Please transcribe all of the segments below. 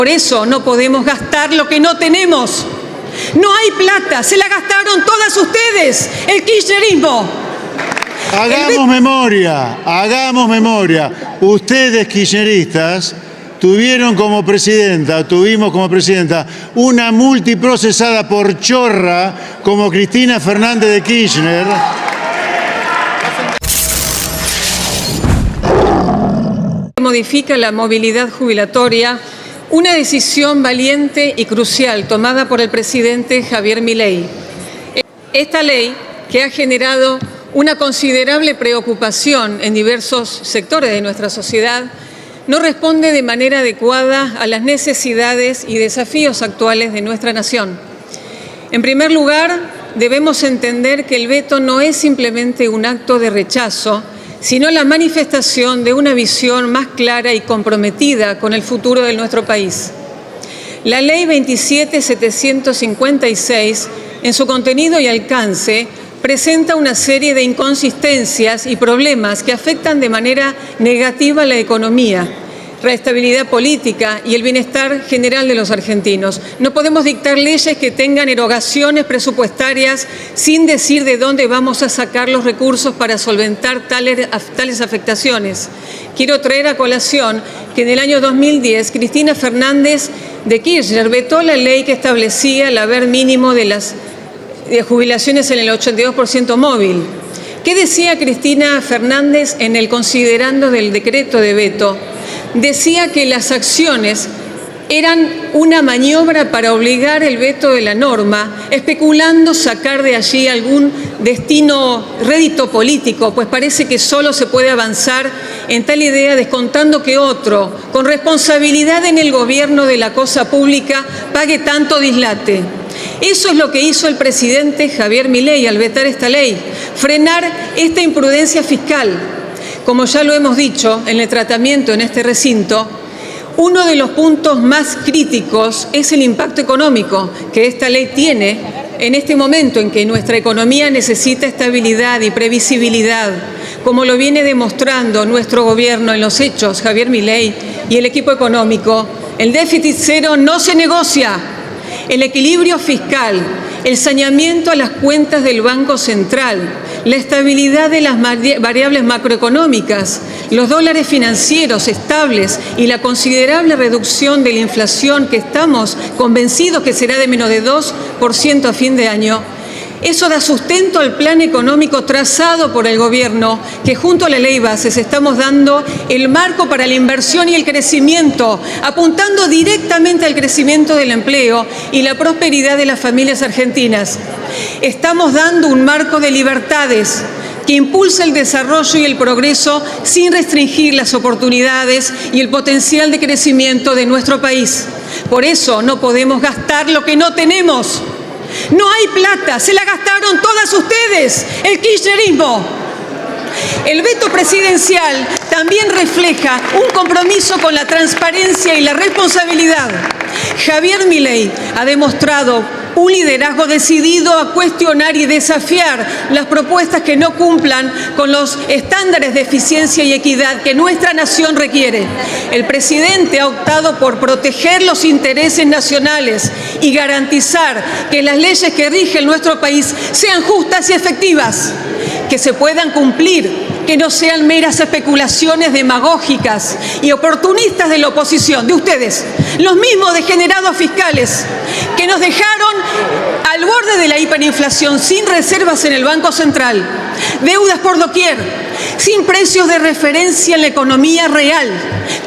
Por eso no podemos gastar lo que no tenemos. No hay plata, se la gastaron todas ustedes, el kirchnerismo. Hagamos memoria. Ustedes, kirchneristas, tuvimos como presidenta una multiprocesada por chorra como Cristina Fernández de Kirchner. Modifica la movilidad jubilatoria, una decisión valiente y crucial tomada por el presidente Javier Milei. Esta ley, que ha generado una considerable preocupación en diversos sectores de nuestra sociedad, no responde de manera adecuada a las necesidades y desafíos actuales de nuestra nación. En primer lugar, debemos entender que el veto no es simplemente un acto de rechazo, sino la manifestación de una visión más clara y comprometida con el futuro de nuestro país. La Ley 27.756, en su contenido y alcance, presenta una serie de inconsistencias y problemas que afectan de manera negativa la economía, la estabilidad política y el bienestar general de los argentinos. No podemos dictar leyes que tengan erogaciones presupuestarias sin decir de dónde vamos a sacar los recursos para solventar tales afectaciones. Quiero traer a colación que en el año 2010 Cristina Fernández de Kirchner vetó la ley que establecía el haber mínimo de las jubilaciones en el 82% móvil. ¿Qué decía Cristina Fernández en el considerando del decreto de veto? Decía que las acciones eran una maniobra para obligar el veto de la norma, especulando sacar de allí algún rédito político, pues parece que solo se puede avanzar en tal idea descontando que otro, con responsabilidad en el gobierno de la cosa pública, pague tanto dislate. Eso es lo que hizo el presidente Javier Milei al vetar esta ley, frenar esta imprudencia fiscal. Como ya lo hemos dicho en el tratamiento en este recinto, uno de los puntos más críticos es el impacto económico que esta ley tiene en este momento en que nuestra economía necesita estabilidad y previsibilidad, como lo viene demostrando nuestro gobierno en los hechos, Javier Milei y el equipo económico. El déficit cero no se negocia. El equilibrio fiscal, el saneamiento a las cuentas del Banco Central, la estabilidad de las variables macroeconómicas, los dólares financieros estables y la considerable reducción de la inflación que estamos convencidos que será de menos de 2% a fin de año. Eso da sustento al plan económico trazado por el gobierno, que junto a la ley bases estamos dando el marco para la inversión y el crecimiento, apuntando directamente al crecimiento del empleo y la prosperidad de las familias argentinas. Estamos dando un marco de libertades que impulsa el desarrollo y el progreso sin restringir las oportunidades y el potencial de crecimiento de nuestro país. Por eso no podemos gastar lo que no tenemos. No hay plata, se la gastaron todas ustedes, el kirchnerismo. El veto presidencial también refleja un compromiso con la transparencia y la responsabilidad. Javier Milei ha demostrado un liderazgo decidido a cuestionar y desafiar las propuestas que no cumplan con los estándares de eficiencia y equidad que nuestra nación requiere. El presidente ha optado por proteger los intereses nacionales y garantizar que las leyes que rigen nuestro país sean justas y efectivas, que se puedan cumplir, que no sean meras especulaciones demagógicas y oportunistas de la oposición, de ustedes, los mismos degenerados fiscales que nos dejaron al borde de la hiperinflación, sin reservas en el Banco Central, deudas por doquier, sin precios de referencia en la economía real,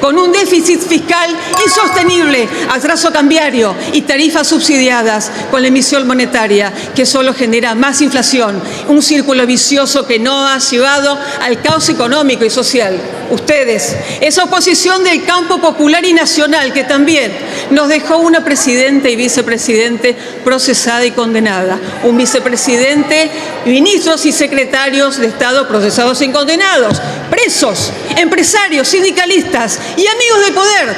con un déficit fiscal insostenible, atraso cambiario y tarifas subsidiadas con la emisión monetaria, que solo genera más inflación, un círculo vicioso que no ha llevado al caos económico y social. Ustedes, esa oposición del campo popular y nacional que también nos dejó una presidenta y vicepresidente procesada y condenada, un vicepresidente, ministros y secretarios de Estado procesados y condenados, presos, empresarios, sindicalistas y amigos del poder,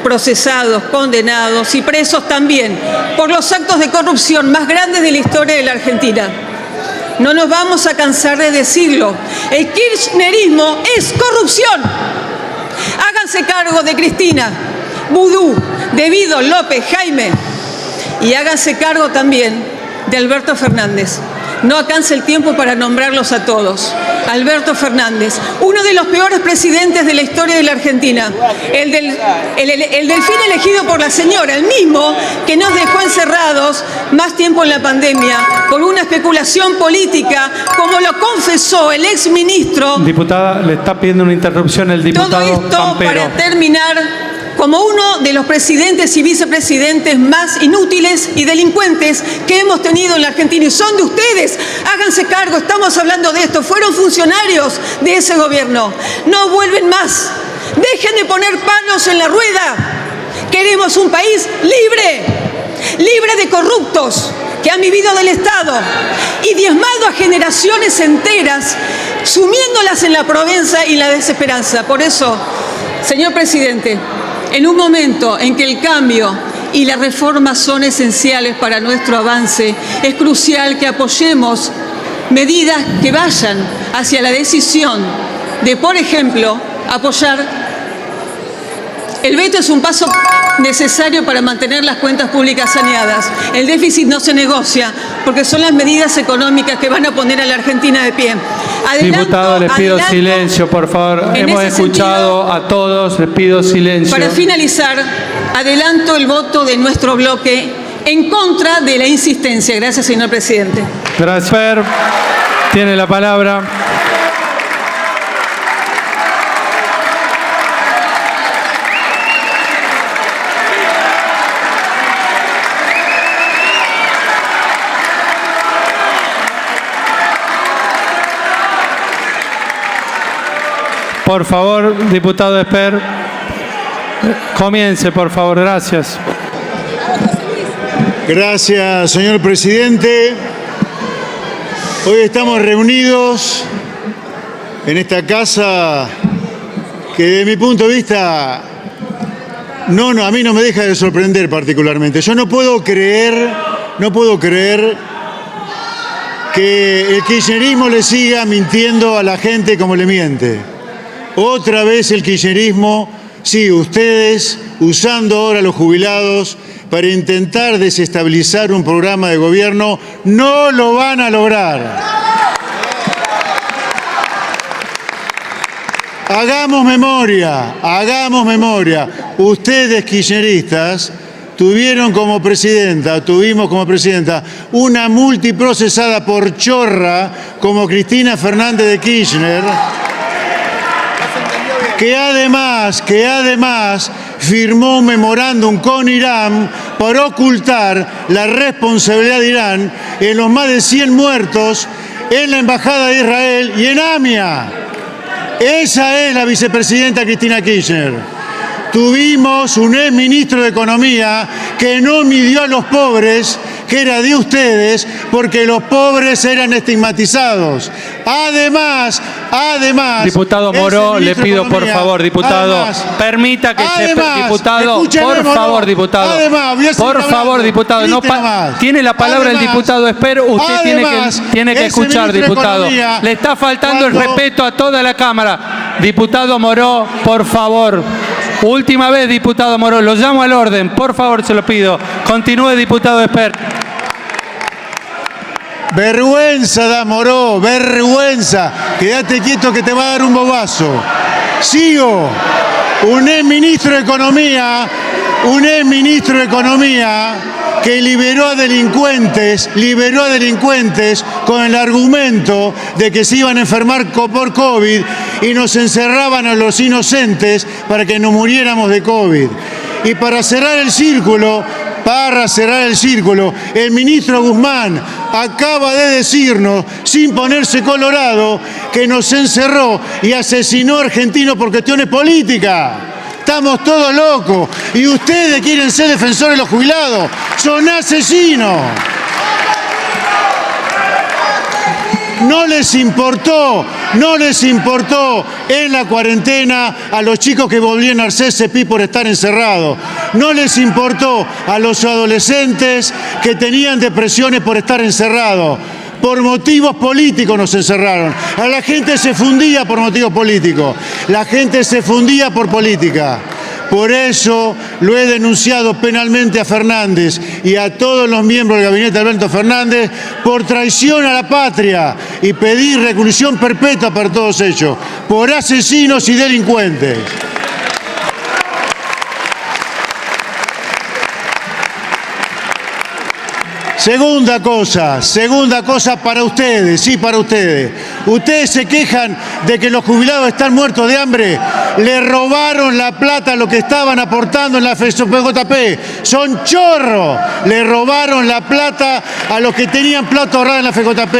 procesados, condenados y presos también por los actos de corrupción más grandes de la historia de la Argentina. No nos vamos a cansar de decirlo, el kirchnerismo es corrupción. Háganse cargo de Cristina, vudú, Debido López, Jaime, y háganse cargo también de Alberto Fernández. No alcanza el tiempo para nombrarlos a todos. Alberto Fernández, uno de los peores presidentes de la historia de la Argentina. El delfín elegido por la señora, el mismo que nos dejó encerrados más tiempo en la pandemia por una especulación política, como lo confesó el exministro. Diputada, le está pidiendo una interrupción el diputado Todo esto Pampero. para terminar como uno de los presidentes y vicepresidentes más inútiles y delincuentes que hemos tenido en la Argentina. Y son de ustedes. Háganse cargo, estamos hablando de esto. Fueron funcionarios de ese gobierno. No vuelven más. Dejen de poner palos en la rueda. Queremos un país libre, libre de corruptos que han vivido del Estado y diezmado a generaciones enteras, sumiéndolas en la pobreza y la desesperanza. Por eso, señor presidente, en un momento en que el cambio y la reforma son esenciales para nuestro avance, es crucial que apoyemos medidas que vayan hacia la decisión de, por ejemplo, apoyar. El veto es un paso necesario para mantener las cuentas públicas saneadas. El déficit no se negocia porque son las medidas económicas que van a poner a la Argentina de pie. Diputado, les pido silencio, por favor. Hemos escuchado a todos, les pido silencio. Para finalizar, adelanto el voto de nuestro bloque en contra de la insistencia. Gracias, señor presidente. Gracias, Fer. Tiene la palabra. Por favor, diputado Esper, comience, por favor. Gracias. Gracias, señor presidente. Hoy estamos reunidos en esta casa que, desde mi punto de vista, a mí no me deja de sorprender particularmente. Yo no puedo creer que el kirchnerismo le siga mintiendo a la gente como le miente. Otra vez el kirchnerismo, sí, ustedes usando ahora a los jubilados para intentar desestabilizar un programa de gobierno, no lo van a lograr. Hagamos memoria. Ustedes kirchneristas tuvimos como presidenta una multiprocesada por chorra como Cristina Fernández de Kirchner, que además firmó un memorándum con Irán para ocultar la responsabilidad de Irán en los más de 100 muertos en la Embajada de Israel y en AMIA. Esa es la vicepresidenta Cristina Kirchner. Tuvimos un exministro de Economía que no midió a los pobres, que era de ustedes, porque los pobres eran estigmatizados. Además... Diputado Moró, le pido por favor, diputado, permita que diputado, por favor, diputado. Por favor, diputado, tiene la palabra el diputado Esper, usted tiene que escuchar, diputado. Le está faltando el respeto a toda la Cámara. Diputado Moró, por favor. Última vez, diputado Moró, lo llamo al orden, por favor, se lo pido. Continúe, diputado Esper. Vergüenza da, Moró, vergüenza. Quédate quieto que te va a dar un bobazo. Sigo. Un exministro de Economía que liberó a delincuentes con el argumento de que se iban a enfermar por COVID y nos encerraban a los inocentes para que no muriéramos de COVID. Y para cerrar el círculo, el ministro Guzmán acaba de decirnos, sin ponerse colorado, que nos encerró y asesinó a argentinos por cuestiones políticas. Estamos todos locos. Y ustedes quieren ser defensores de los jubilados. Son asesinos. No les importó en la cuarentena a los chicos que volvían a hacerse pi por estar encerrados. No les importó a los adolescentes que tenían depresiones por estar encerrados. Por motivos políticos nos encerraron. A la gente se fundía por motivos políticos. La gente se fundía por política. Por eso lo he denunciado penalmente a Fernández y a todos los miembros del gabinete de Alberto Fernández por traición a la patria y pedir reclusión perpetua para todos ellos, por asesinos y delincuentes. Segunda cosa para ustedes, sí, para ustedes. Ustedes se quejan de que los jubilados están muertos de hambre. Le robaron la plata a los que estaban aportando en la FJP. Son chorros. Le robaron la plata a los que tenían plata ahorrada en la FJP.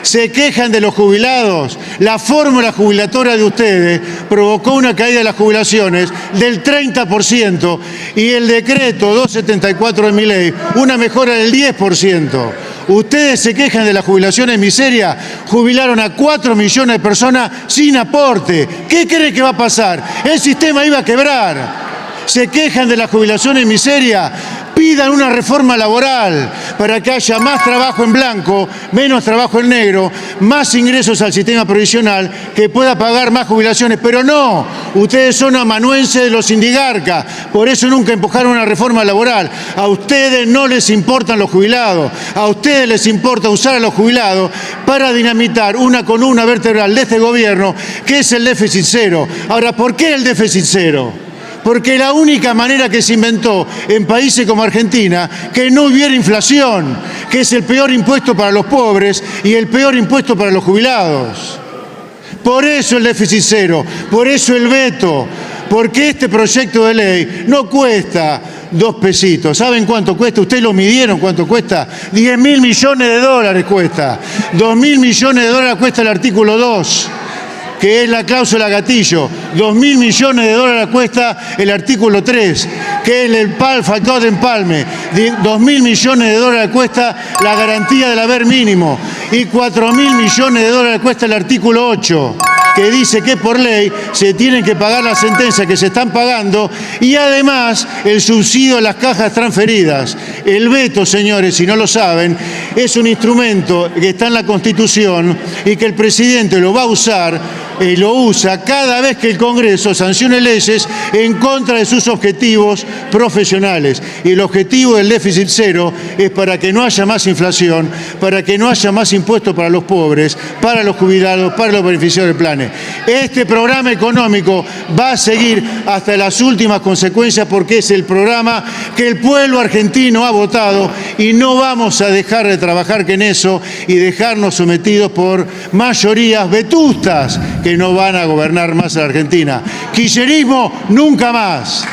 Se quejan de los jubilados. La fórmula jubilatoria de ustedes provocó una caída de las jubilaciones del 30% y el decreto 274 de Milei una mejora del 10%. Ustedes se quejan de las jubilaciones en miseria. Jubilaron a 4 millones de personas sin aporte. ¿Qué creen que va a pasar? El sistema iba a quebrar. Se quejan de la jubilación en miseria. Pidan una reforma laboral para que haya más trabajo en blanco, menos trabajo en negro, más ingresos al sistema provisional, que pueda pagar más jubilaciones. Pero no, ustedes son amanuenses de los sindigarcas, por eso nunca empujaron una reforma laboral. A ustedes no les importan los jubilados, a ustedes les importa usar a los jubilados para dinamitar una columna vertebral de este gobierno, que es el déficit cero. Ahora, ¿por qué el déficit cero? Porque la única manera que se inventó en países como Argentina que no hubiera inflación, que es el peor impuesto para los pobres y el peor impuesto para los jubilados. Por eso el déficit cero, por eso el veto, porque este proyecto de ley no cuesta 2 pesitos. ¿Saben cuánto cuesta? ¿Ustedes lo midieron cuánto cuesta? 10.000 millones de dólares cuesta. 2.000 millones de dólares cuesta el artículo 2. Que es la cláusula gatillo. 2.000 millones de dólares cuesta el artículo 3, que es el factor de empalme. 2.000 millones de dólares cuesta la garantía del haber mínimo. Y 4.000 millones de dólares cuesta el artículo 8, que dice que por ley se tienen que pagar las sentencias que se están pagando y además el subsidio a las cajas transferidas. El veto, señores, si no lo saben, es un instrumento que está en la Constitución y que el presidente lo va a usar y lo usa cada vez que el Congreso sancione leyes en contra de sus objetivos profesionales. Y el objetivo del déficit cero es para que no haya más inflación, para que no haya más impuestos para los pobres, para los jubilados, para los beneficiarios del plan. Este programa económico va a seguir hasta las últimas consecuencias porque es el programa que el pueblo argentino ha votado y no vamos a dejar de trabajar en eso y dejarnos sometidos por mayorías vetustas que no van a gobernar más a la Argentina. Kirchnerismo nunca más.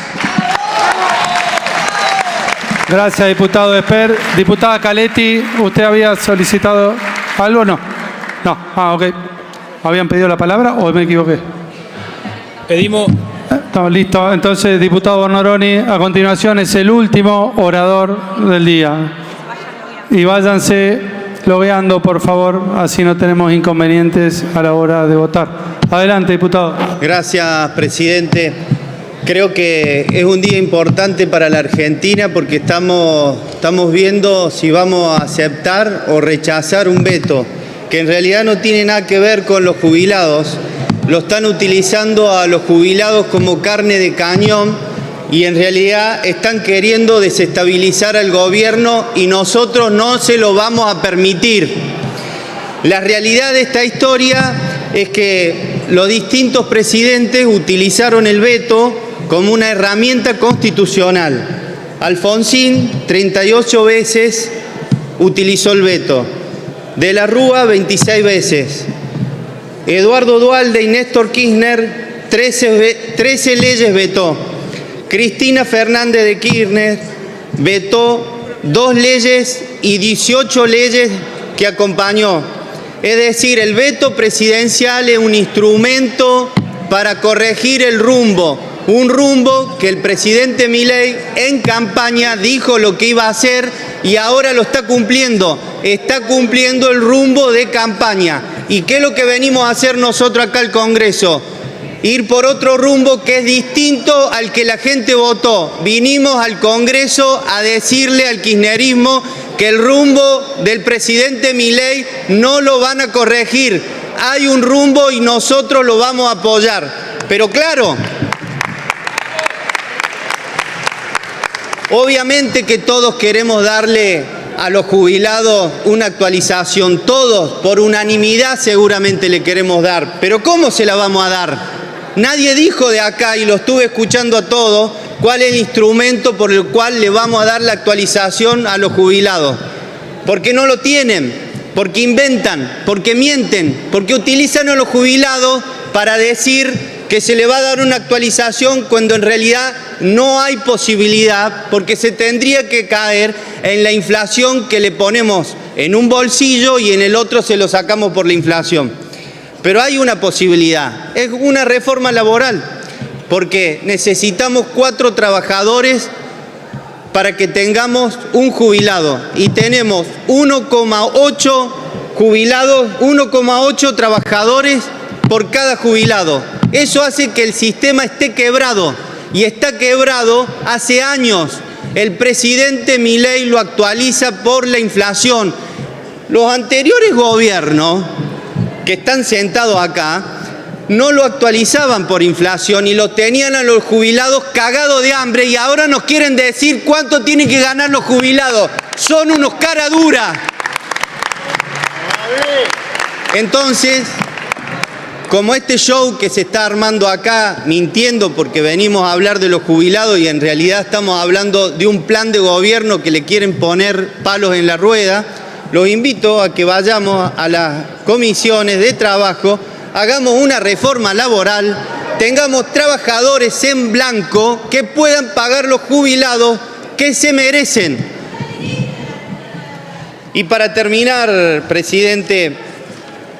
Gracias, diputado Esper. Diputada Caletti, ¿usted había solicitado algo o no? No, ok. ¿Habían pedido la palabra o me equivoqué? Pedimos... Estamos listos. Entonces, diputado Bornoroni, a continuación es el último orador del día. Y váyanse logueando, por favor, así no tenemos inconvenientes a la hora de votar. Adelante, diputado. Gracias, presidente. Creo que es un día importante para la Argentina porque estamos viendo si vamos a aceptar o rechazar un veto que en realidad no tiene nada que ver con los jubilados. Lo están utilizando a los jubilados como carne de cañón y en realidad están queriendo desestabilizar al gobierno y nosotros no se lo vamos a permitir. La realidad de esta historia es que los distintos presidentes utilizaron el veto como una herramienta constitucional. Alfonsín 38 veces utilizó el veto, De la Rúa 26 veces, Eduardo Duhalde y Néstor Kirchner 13 leyes vetó, Cristina Fernández de Kirchner vetó 2 leyes y 18 leyes que acompañó. Es decir, el veto presidencial es un instrumento para corregir el rumbo, un rumbo que el presidente Milei en campaña dijo lo que iba a hacer y ahora lo está cumpliendo el rumbo de campaña. ¿Y qué es lo que venimos a hacer nosotros acá al Congreso? Ir por otro rumbo que es distinto al que la gente votó. Vinimos al Congreso a decirle al kirchnerismo que el rumbo del presidente Milei no lo van a corregir. Hay un rumbo y nosotros lo vamos a apoyar. Pero claro, Obviamente que todos queremos darle a los jubilados una actualización, todos, por unanimidad seguramente le queremos dar, pero ¿cómo se la vamos a dar? Nadie dijo de acá, y lo estuve escuchando a todos, cuál es el instrumento por el cual le vamos a dar la actualización a los jubilados. Porque no lo tienen, porque inventan, porque mienten, porque utilizan a los jubilados para decir que se le va a dar una actualización cuando en realidad no hay posibilidad, porque se tendría que caer en la inflación que le ponemos en un bolsillo y en el otro se lo sacamos por la inflación. Pero hay una posibilidad, es una reforma laboral, porque necesitamos 4 trabajadores para que tengamos un jubilado y tenemos 1,8 jubilados, 1,8 trabajadores por cada jubilado. Eso hace que el sistema esté quebrado, y está quebrado hace años. El presidente Milei lo actualiza por la inflación. Los anteriores gobiernos que están sentados acá no lo actualizaban por inflación y lo tenían a los jubilados cagados de hambre, y ahora nos quieren decir cuánto tienen que ganar los jubilados. Son unos cara dura. Entonces, como este show que se está armando acá, mintiendo porque venimos a hablar de los jubilados y en realidad estamos hablando de un plan de gobierno que le quieren poner palos en la rueda, los invito a que vayamos a las comisiones de trabajo, hagamos una reforma laboral, tengamos trabajadores en blanco que puedan pagar los jubilados que se merecen. Y para terminar, presidente,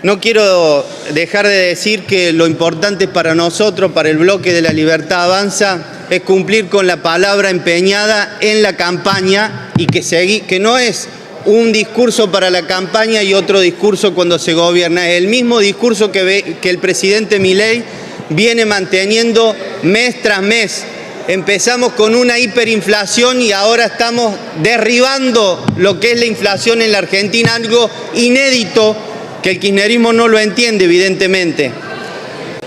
no quiero dejar de decir que lo importante para nosotros, para el bloque de La Libertad Avanza, es cumplir con la palabra empeñada en la campaña y que no es un discurso para la campaña y otro discurso cuando se gobierna. Es el mismo discurso que el presidente Milei viene manteniendo mes tras mes. Empezamos con una hiperinflación y ahora estamos derribando lo que es la inflación en la Argentina, algo inédito que el kirchnerismo no lo entiende, evidentemente.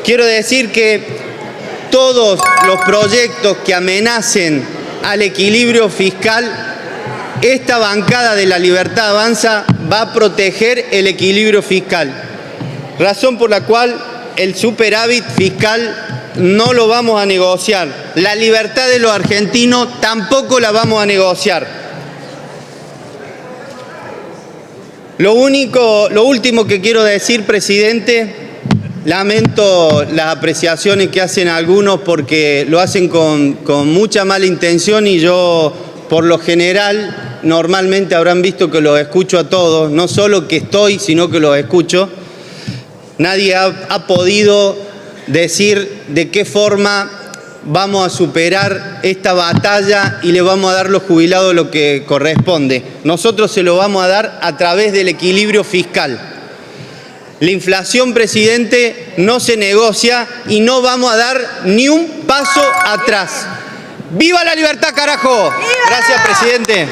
Quiero decir que todos los proyectos que amenacen al equilibrio fiscal, esta bancada de La Libertad Avanza va a proteger el equilibrio fiscal. Razón por la cual el superávit fiscal no lo vamos a negociar. La libertad de los argentinos tampoco la vamos a negociar. Lo último que quiero decir, presidente, lamento las apreciaciones que hacen algunos porque lo hacen con mucha mala intención, y yo, por lo general, normalmente habrán visto que los escucho a todos, no solo que estoy, sino que los escucho. Nadie ha podido decir de qué forma vamos a superar esta batalla y le vamos a dar a los jubilados lo que corresponde. Nosotros se lo vamos a dar a través del equilibrio fiscal. La inflación, presidente, no se negocia y no vamos a dar ni un paso atrás. ¡Viva la libertad, carajo! Gracias, presidente.